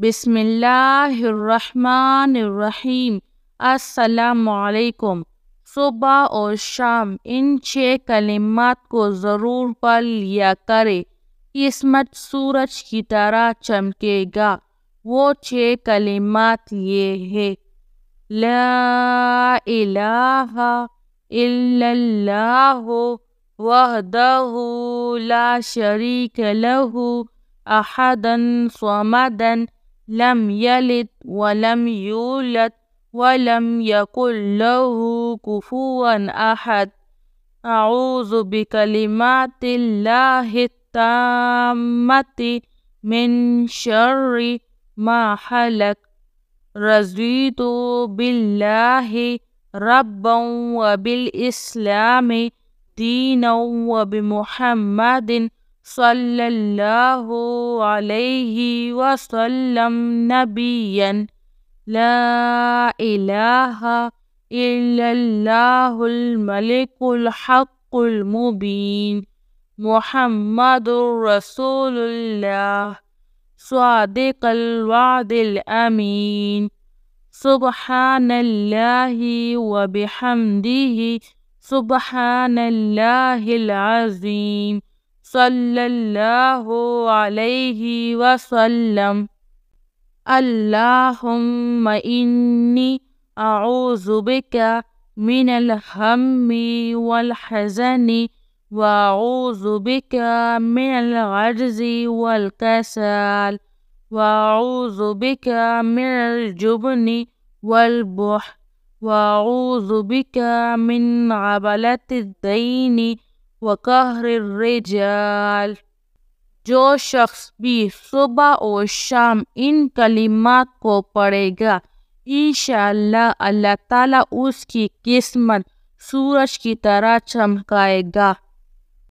بسم اللہ الرحمن الرحیم۔ السلام علیکم۔ صبح اور شام ان 6 کلمات کو ضرور پڑھ لیا کرے، قسمت سورج کی طرح چمکے گا۔ وہ 6 کلمات یہ ہے: لا الہ الا اللہ وحدہ لا شریک لہ احد صمد لم یلد ولم یولد ولم یکن لہ کفوا احد۔ اعوذ بکلمات اللہ التامۃ من شر ما خلق۔ رضیت باللہ ربا وبالاسلام دینا وبمحمد صلی اللہ علیہ وسلم نبیا۔ لا الہ الا اللہ الملک الحق المبین۔ محمد رسول اللہ صادق الوعد الامین۔ سبحان اللہ وبحمدہ سبحان اللہ العظیم۔ صلی اللہ علیہ وسلم۔ اللہم انی اعوذ بک من الہم والحزن واعوذ بک من العجز والکسل واعوذ بک من الجبن والبخل واعوذ بک من غلبۃ الدین وقہر الرجال۔ جو شخص بھی صبح اور شام ان کلمات کو پڑھے گا، انشاءاللہ اللہ تعالیٰ اس کی قسمت سورج کی طرح چمکائے گا۔